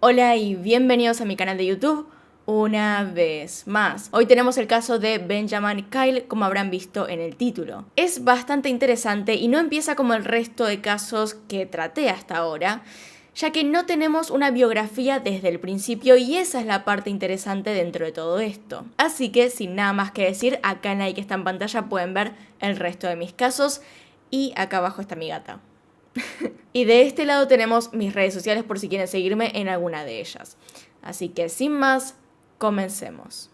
Hola y bienvenidos a mi canal de YouTube una vez más. Hoy tenemos el caso de Benjamin Kyle, como habrán visto en el título. Es bastante interesante y no empieza como el resto de casos que traté hasta ahora, ya que no tenemos una biografía desde el principio y esa es la parte interesante dentro de todo esto. Así que sin nada más que decir, acá en la que está en pantalla pueden ver el resto de mis casos y acá abajo está mi gata. Y de este lado tenemos mis redes sociales por si quieren seguirme en alguna de ellas. Así que sin más, comencemos.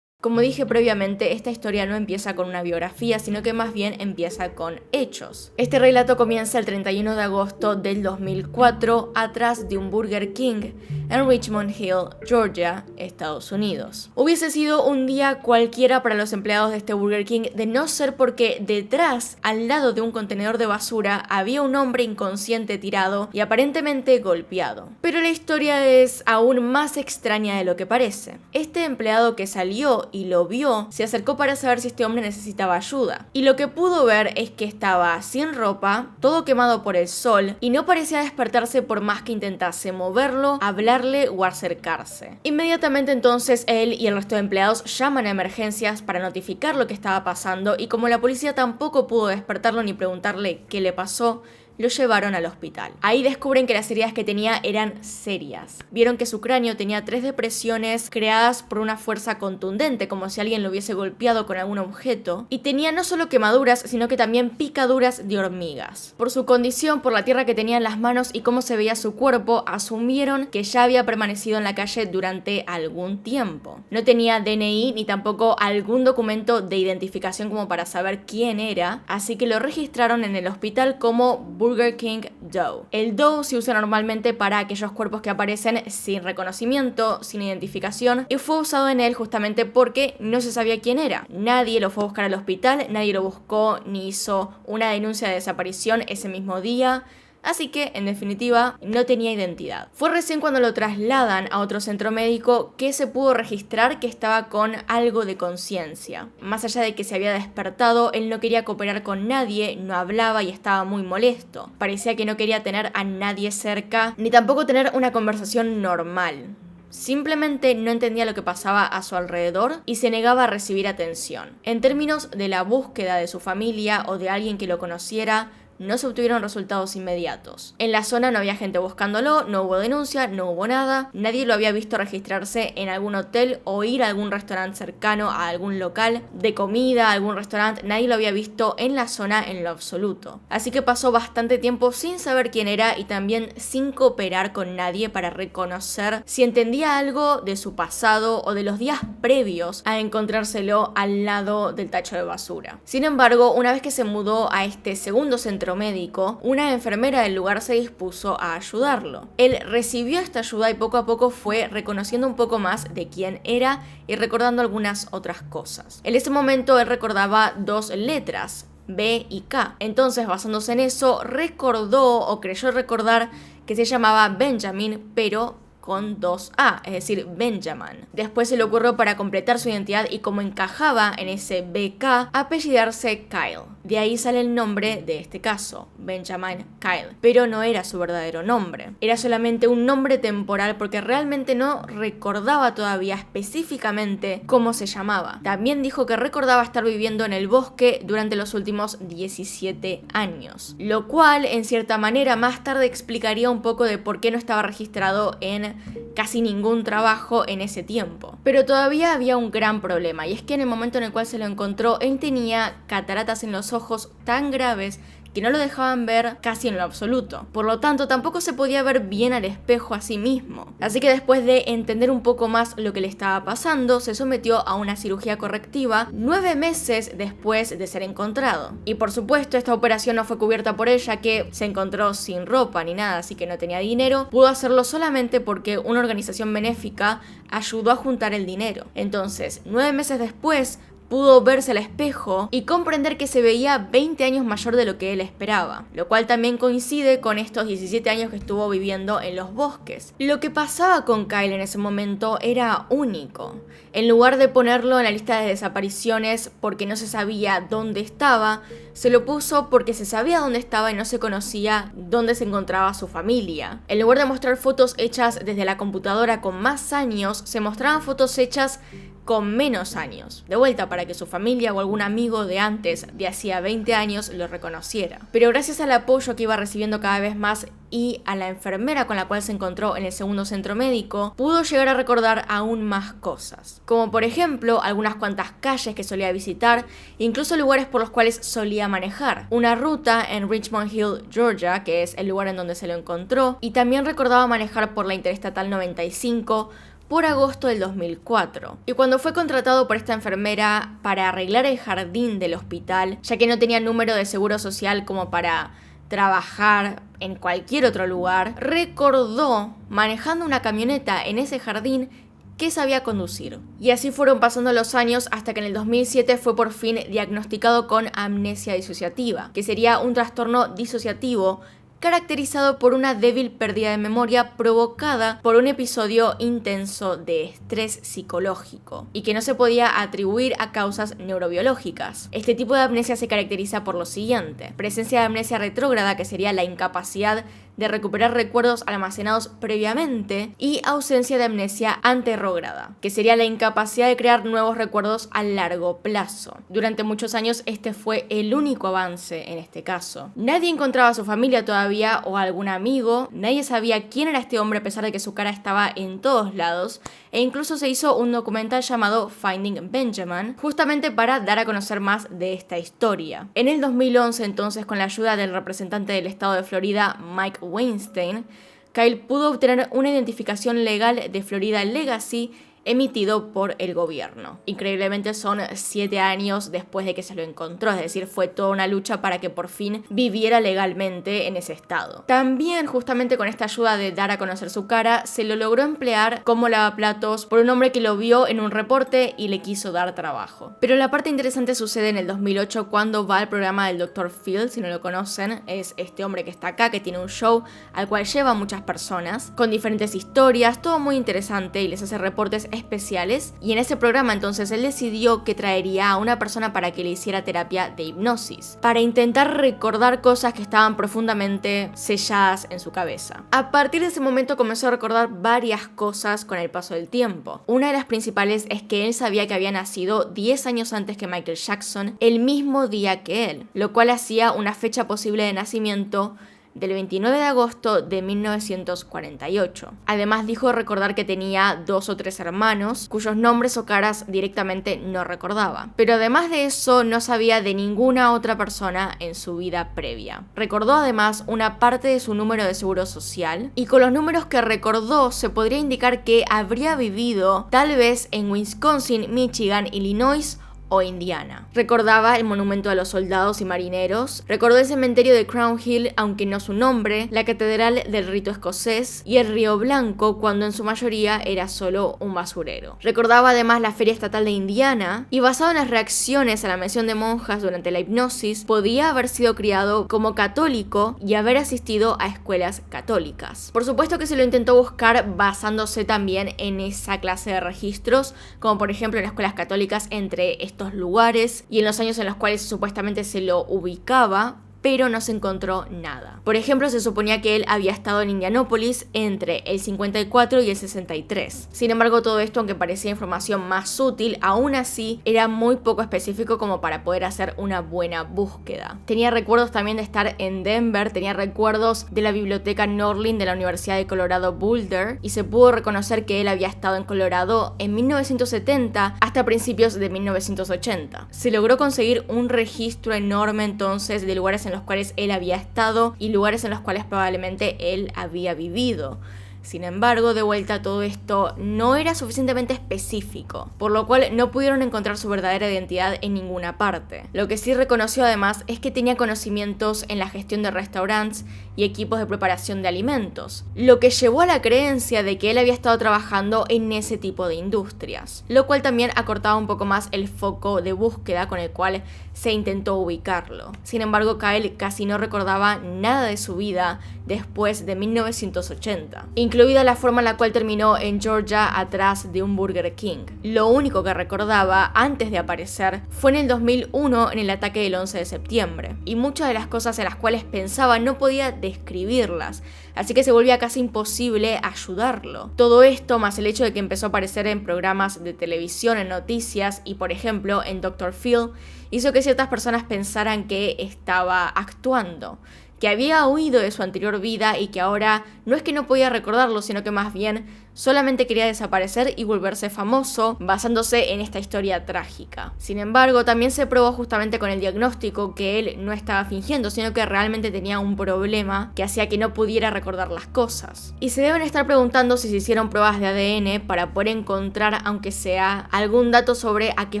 Como dije previamente, esta historia no empieza con una biografía, sino que más bien empieza con hechos. Este relato comienza el 31 de agosto del 2004, atrás de un Burger King en Richmond Hill, Georgia, Estados Unidos. Hubiese sido un día cualquiera para los empleados de este Burger King, de no ser porque detrás, al lado de un contenedor de basura, había un hombre inconsciente tirado y aparentemente golpeado. Pero la historia es aún más extraña de lo que parece. Este empleado que salió y lo vio, se acercó para saber si este hombre necesitaba ayuda. Y lo que pudo ver es que estaba sin ropa, todo quemado por el sol, y no parecía despertarse por más que intentase moverlo, hablarle o acercarse. Inmediatamente entonces él y el resto de empleados llaman a emergencias para notificar lo que estaba pasando, y como la policía tampoco pudo despertarlo ni preguntarle qué le pasó, lo llevaron al hospital. Ahí descubren que las heridas que tenía eran serias. Vieron que su cráneo tenía 3 depresiones creadas por una fuerza contundente, como si alguien lo hubiese golpeado con algún objeto, y tenía no solo quemaduras, sino que también picaduras de hormigas. Por su condición, por la tierra que tenía en las manos y cómo se veía su cuerpo, asumieron que ya había permanecido en la calle durante algún tiempo. No tenía DNI ni tampoco algún documento de identificación como para saber quién era, así que lo registraron en el hospital como Burger King Doe. El Doe se usa normalmente para aquellos cuerpos que aparecen sin reconocimiento, sin identificación, y fue usado en él justamente porque no se sabía quién era. Nadie lo fue a buscar al hospital, nadie lo buscó ni hizo una denuncia de desaparición ese mismo día. Así que, en definitiva, no tenía identidad. Fue recién cuando lo trasladan a otro centro médico que se pudo registrar que estaba con algo de conciencia. Más allá de que se había despertado, él no quería cooperar con nadie, no hablaba y estaba muy molesto. Parecía que no quería tener a nadie cerca, ni tampoco tener una conversación normal. Simplemente no entendía lo que pasaba a su alrededor y se negaba a recibir atención. En términos de la búsqueda de su familia o de alguien que lo conociera, no se obtuvieron resultados inmediatos. En la zona no había gente buscándolo, no hubo denuncia, no hubo nada, nadie lo había visto registrarse en algún hotel o ir a algún restaurante cercano, a algún local de comida, algún restaurante, nadie lo había visto en la zona en lo absoluto. Así que pasó bastante tiempo sin saber quién era y también sin cooperar con nadie para reconocer si entendía algo de su pasado o de los días previos a encontrárselo al lado del tacho de basura. Sin embargo, una vez que se mudó a este segundo centro médico, una enfermera del lugar se dispuso a ayudarlo. Él recibió esta ayuda y poco a poco fue reconociendo un poco más de quién era y recordando algunas otras cosas. En ese momento él recordaba 2 letras, B y K. Entonces, basándose en eso, recordó o creyó recordar que se llamaba Benjamin, pero con 2A, es decir, Benjamin. Después se le ocurrió, para completar su identidad y como encajaba en ese BK, apellidarse Kyle. De ahí sale el nombre de este caso, Benjamin Kyle. Pero no era su verdadero nombre. Era solamente un nombre temporal porque realmente no recordaba todavía específicamente cómo se llamaba. También dijo que recordaba estar viviendo en el bosque durante los últimos 17 años. Lo cual, en cierta manera, más tarde explicaría un poco de por qué no estaba registrado en casi ningún trabajo en ese tiempo. Pero todavía había un gran problema, y es que en el momento en el cual se lo encontró, él tenía cataratas en los ojos tan graves que no lo dejaban ver casi en lo absoluto. Por lo tanto, tampoco se podía ver bien al espejo a sí mismo. Así que después de entender un poco más lo que le estaba pasando, se sometió a una cirugía correctiva 9 meses después de ser encontrado. Y por supuesto, esta operación no fue cubierta por él, ya que se encontró sin ropa ni nada, así que no tenía dinero. Pudo hacerlo solamente porque una organización benéfica ayudó a juntar el dinero. Entonces, 9 meses después, pudo verse al espejo y comprender que se veía 20 años mayor de lo que él esperaba, lo cual también coincide con estos 17 años que estuvo viviendo en los bosques. Lo que pasaba con Kyle en ese momento era único. En lugar de ponerlo en la lista de desapariciones porque no se sabía dónde estaba, se lo puso porque se sabía dónde estaba y no se conocía dónde se encontraba su familia. En lugar de mostrar fotos hechas desde la computadora con más años, se mostraban fotos hechas con menos años, de vuelta para que su familia o algún amigo de antes, de hacía 20 años, lo reconociera. Pero gracias al apoyo que iba recibiendo cada vez más y a la enfermera con la cual se encontró en el segundo centro médico, pudo llegar a recordar aún más cosas, como por ejemplo algunas cuantas calles que solía visitar, incluso lugares por los cuales solía manejar, una ruta en Richmond Hill, Georgia, que es el lugar en donde se lo encontró, y también recordaba manejar por la Interestatal 95 por agosto del 2004. Y cuando fue contratado por esta enfermera para arreglar el jardín del hospital, ya que no tenía número de seguro social como para trabajar en cualquier otro lugar, recordó manejando una camioneta en ese jardín que sabía conducir. Y así fueron pasando los años hasta que en el 2007 fue por fin diagnosticado con amnesia disociativa, que sería un trastorno disociativo caracterizado por una débil pérdida de memoria provocada por un episodio intenso de estrés psicológico y que no se podía atribuir a causas neurobiológicas. Este tipo de amnesia se caracteriza por lo siguiente: presencia de amnesia retrógrada, que sería la incapacidad de recuperar recuerdos almacenados previamente, y ausencia de amnesia anterrógrada, que sería la incapacidad de crear nuevos recuerdos a largo plazo. Durante muchos años este fue el único avance en este caso. Nadie encontraba a su familia todavía o a algún amigo, nadie sabía quién era este hombre a pesar de que su cara estaba en todos lados, e incluso se hizo un documental llamado Finding Benjamin, justamente para dar a conocer más de esta historia. En el 2011, entonces, con la ayuda del representante del estado de Florida, Mike Weinstein, Kyle pudo obtener una identificación legal de Florida Legacy emitido por el gobierno. Increíblemente son 7 años después de que se lo encontró, es decir, fue toda una lucha para que por fin viviera legalmente en ese estado. También, justamente con esta ayuda de dar a conocer su cara, se lo logró emplear como lavaplatos por un hombre que lo vio en un reporte y le quiso dar trabajo. Pero la parte interesante sucede en el 2008 cuando va al programa del Dr. Phil. Si no lo conocen, es este hombre que está acá, que tiene un show al cual lleva a muchas personas con diferentes historias, todo muy interesante, y les hace reportes especiales. Y en ese programa entonces él decidió que traería a una persona para que le hiciera terapia de hipnosis, para intentar recordar cosas que estaban profundamente selladas en su cabeza. A partir de ese momento comenzó a recordar varias cosas con el paso del tiempo. Una de las principales es que él sabía que había nacido 10 años antes que Michael Jackson, el mismo día que él, lo cual hacía una fecha posible de nacimiento del 29 de agosto de 1948. Además dijo recordar que tenía 2 o 3 hermanos, cuyos nombres o caras directamente no recordaba. Pero además de eso, no sabía de ninguna otra persona en su vida previa. Recordó además una parte de su número de seguro social, y con los números que recordó se podría indicar que habría vivido tal vez en Wisconsin, Michigan, Illinois o Indiana. Recordaba el monumento a los soldados y marineros, recordó el cementerio de Crown Hill, aunque no su nombre, la catedral del rito escocés y el Río Blanco, cuando en su mayoría era solo un basurero. Recordaba además la feria estatal de Indiana, y basado en las reacciones a la mención de monjas durante la hipnosis, podía haber sido criado como católico y haber asistido a escuelas católicas. Por supuesto que se lo intentó buscar basándose también en esa clase de registros, como por ejemplo en escuelas católicas entre estos lugares y en los años en los cuales supuestamente se lo ubicaba, pero no se encontró nada. Por ejemplo, se suponía que él había estado en Indianápolis entre el 54 y el 63. Sin embargo, todo esto, aunque parecía información más útil, aún así era muy poco específico como para poder hacer una buena búsqueda. Tenía recuerdos también de estar en Denver, tenía recuerdos de la biblioteca Norlin de la Universidad de Colorado Boulder, y se pudo reconocer que él había estado en Colorado en 1970 hasta principios de 1980. Se logró conseguir un registro enorme entonces de lugares en los cuales él había estado y lugares en los cuales probablemente él había vivido. Sin embargo, de vuelta, todo esto no era suficientemente específico, por lo cual no pudieron encontrar su verdadera identidad en ninguna parte. Lo que sí reconoció además es que tenía conocimientos en la gestión de restaurantes y equipos de preparación de alimentos, lo que llevó a la creencia de que él había estado trabajando en ese tipo de industrias, lo cual también acortaba un poco más el foco de búsqueda con el cual se intentó ubicarlo. Sin embargo, Kyle casi no recordaba nada de su vida después de 1980, incluida la forma en la cual terminó en Georgia atrás de un Burger King. Lo único que recordaba antes de aparecer fue en el 2001 en el ataque del 11 de septiembre, y muchas de las cosas en las cuales pensaba no podía describirlas, así que se volvía casi imposible ayudarlo. Todo esto, más el hecho de que empezó a aparecer en programas de televisión, en noticias y por ejemplo en Dr. Phil, hizo que ciertas personas pensaran que estaba actuando, que había huido de su anterior vida y que ahora no es que no podía recordarlo, sino que más bien solamente quería desaparecer y volverse famoso basándose en esta historia trágica. Sin embargo, también se probó justamente con el diagnóstico que él no estaba fingiendo, sino que realmente tenía un problema que hacía que no pudiera recordar las cosas. Y se deben estar preguntando si se hicieron pruebas de ADN para poder encontrar, aunque sea, algún dato sobre a qué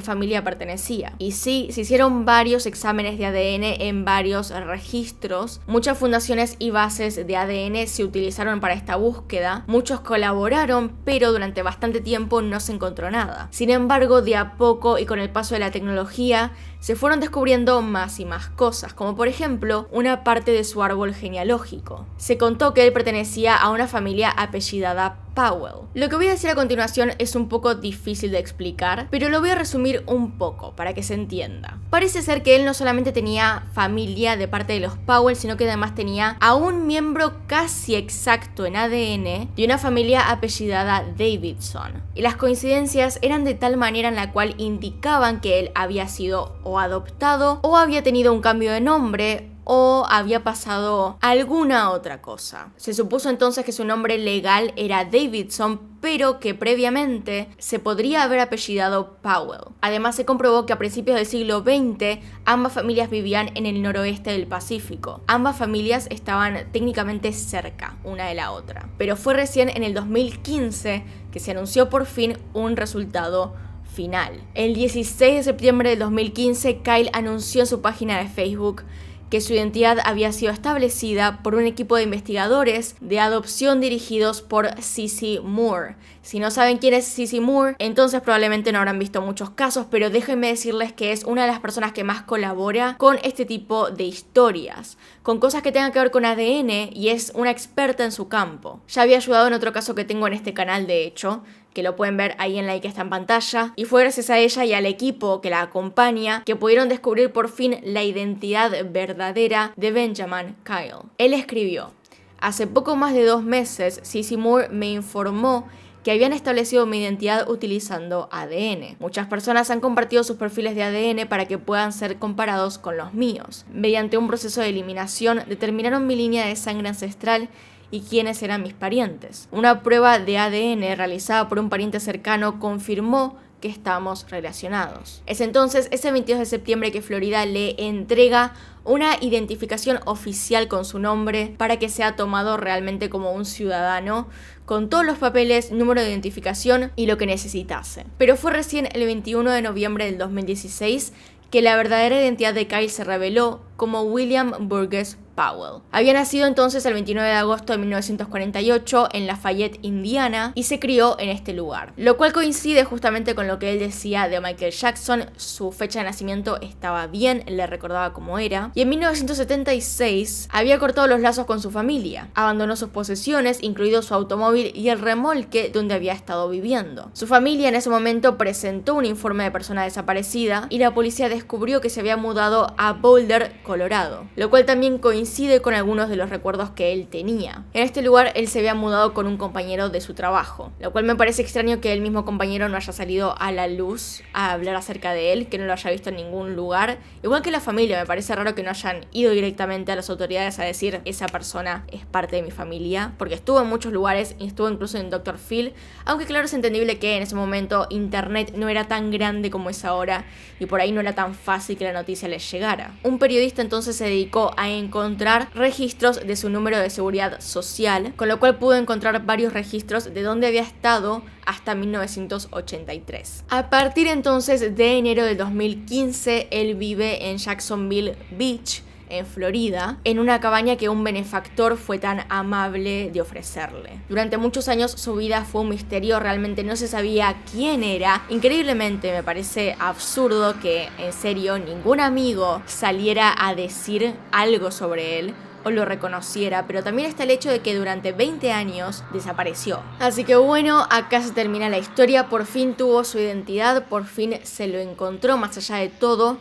familia pertenecía. Y sí, se hicieron varios exámenes de ADN en varios registros. Muchas fundaciones y bases de ADN se utilizaron para esta búsqueda. Muchos colaboraron, pero durante bastante tiempo no se encontró nada. Sin embargo, de a poco y con el paso de la tecnología, se fueron descubriendo más y más cosas, como por ejemplo, una parte de su árbol genealógico. Se contó que él pertenecía a una familia apellidada Powell. Lo que voy a decir a continuación es un poco difícil de explicar, pero lo voy a resumir un poco para que se entienda. Parece ser que él no solamente tenía familia de parte de los Powell, sino que además tenía a un miembro casi exacto en ADN de una familia apellidada Davidson. Y las coincidencias eran de tal manera en la cual indicaban que él había sido o adoptado o había tenido un cambio de nombre o había pasado alguna otra cosa. Se supuso entonces que su nombre legal era Davidson, pero que previamente se podría haber apellidado Powell. Además, se comprobó que a principios del siglo XX ambas familias vivían en el noroeste del Pacífico. Ambas familias estaban técnicamente cerca una de la otra. Pero fue recién en el 2015 que se anunció por fin un resultado final. El 16 de septiembre del 2015, Kyle anunció en su página de Facebook que su identidad había sido establecida por un equipo de investigadores de adopción dirigidos por Cissy Moore. Si no saben quién es Cissy Moore, entonces probablemente no habrán visto muchos casos, pero déjenme decirles que es una de las personas que más colabora con este tipo de historias, con cosas que tengan que ver con ADN, y es una experta en su campo. Ya había ayudado en otro caso que tengo en este canal, de hecho, que lo pueden ver ahí en la que está en pantalla, y fue gracias a ella y al equipo que la acompaña que pudieron descubrir por fin la identidad verdadera de Benjamin Kyle. Él escribió: hace poco más de 2 meses, Cissy Moore me informó que habían establecido mi identidad utilizando ADN. Muchas personas han compartido sus perfiles de ADN para que puedan ser comparados con los míos. Mediante un proceso de eliminación, determinaron mi línea de sangre ancestral y quiénes eran mis parientes. Una prueba de ADN realizada por un pariente cercano confirmó que estamos relacionados. Es entonces ese 22 de septiembre que Florida le entrega una identificación oficial con su nombre para que sea tomado realmente como un ciudadano, con todos los papeles, número de identificación y lo que necesitase. Pero fue recién el 21 de noviembre del 2016 que la verdadera identidad de Kyle se reveló como William Burgess Powell. Había nacido entonces el 29 de agosto de 1948 en Lafayette, Indiana, y se crió en este lugar, lo cual coincide justamente con lo que él decía de Michael Jackson. Su fecha de nacimiento estaba bien, le recordaba cómo era, y en 1976 había cortado los lazos con su familia, abandonó sus posesiones, incluido su automóvil y el remolque donde había estado viviendo. Su familia en ese momento presentó un informe de persona desaparecida y la policía descubrió que se había mudado a Boulder, Colorado, lo cual también coincide con algunos de los recuerdos que él tenía. En este lugar él se había mudado con un compañero de su trabajo, lo cual me parece extraño que el mismo compañero no haya salido a la luz a hablar acerca de él, que no lo haya visto en ningún lugar. Igual que la familia, me parece raro que no hayan ido directamente a las autoridades a decir esa persona es parte de mi familia, porque estuvo en muchos lugares y estuvo incluso en Dr. Phil, aunque claro, es entendible que en ese momento internet no era tan grande como es ahora y por ahí no era tan fácil que la noticia les llegara. Un periodista entonces se dedicó a encontrar encontrar registros de su número de seguridad social, con lo cual pudo encontrar varios registros de dónde había estado hasta 1983. A partir entonces de enero del 2015, él vive en Jacksonville Beach, en Florida, en una cabaña que un benefactor fue tan amable de ofrecerle. Durante muchos años su vida fue un misterio, realmente no se sabía quién era. Increíblemente me parece absurdo que en serio ningún amigo saliera a decir algo sobre él o lo reconociera, pero también está el hecho de que durante 20 años desapareció. Así que bueno, acá se termina la historia, por fin tuvo su identidad, por fin se lo encontró más allá de todo,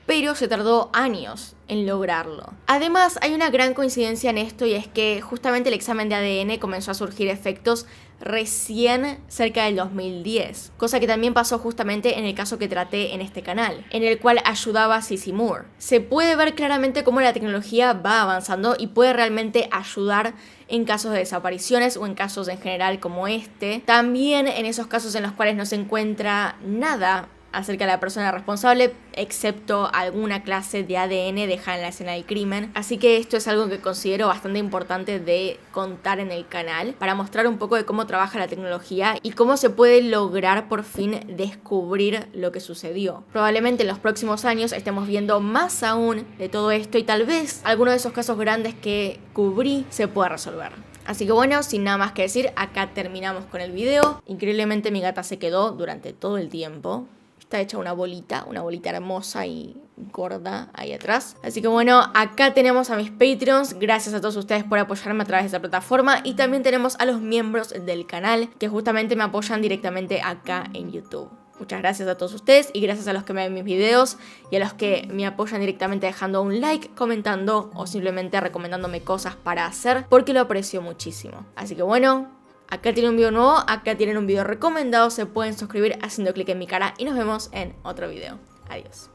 pero se tardó años en lograrlo. Además, hay una gran coincidencia en esto y es que justamente el examen de ADN comenzó a surgir efectos recién cerca del 2010, cosa que también pasó justamente en el caso que traté en este canal, en el cual ayudaba a Sissi Moore. Se puede ver claramente cómo la tecnología va avanzando y puede realmente ayudar en casos de desapariciones o en casos en general como este. También en esos casos en los cuales no se encuentra nada acerca de la persona responsable, excepto alguna clase de ADN dejada en la escena del crimen. Así que esto es algo que considero bastante importante de contar en el canal, para mostrar un poco de cómo trabaja la tecnología y cómo se puede lograr por fin descubrir lo que sucedió. Probablemente en los próximos años estemos viendo más aún de todo esto y tal vez alguno de esos casos grandes que cubrí se pueda resolver. Así que bueno, sin nada más que decir, acá terminamos con el video. Increíblemente mi gata se quedó durante todo el tiempo. Está hecha una bolita hermosa y gorda ahí atrás. Así que bueno, acá tenemos a mis Patreons. Gracias a todos ustedes por apoyarme a través de esta plataforma. Y también tenemos a los miembros del canal que justamente me apoyan directamente acá en YouTube. Muchas gracias a todos ustedes y gracias a los que me ven mis videos y a los que me apoyan directamente dejando un like, comentando o simplemente recomendándome cosas para hacer, porque lo aprecio muchísimo. Así que bueno, acá tienen un video nuevo, acá tienen un video recomendado, se pueden suscribir haciendo clic en mi cara y nos vemos en otro video. Adiós.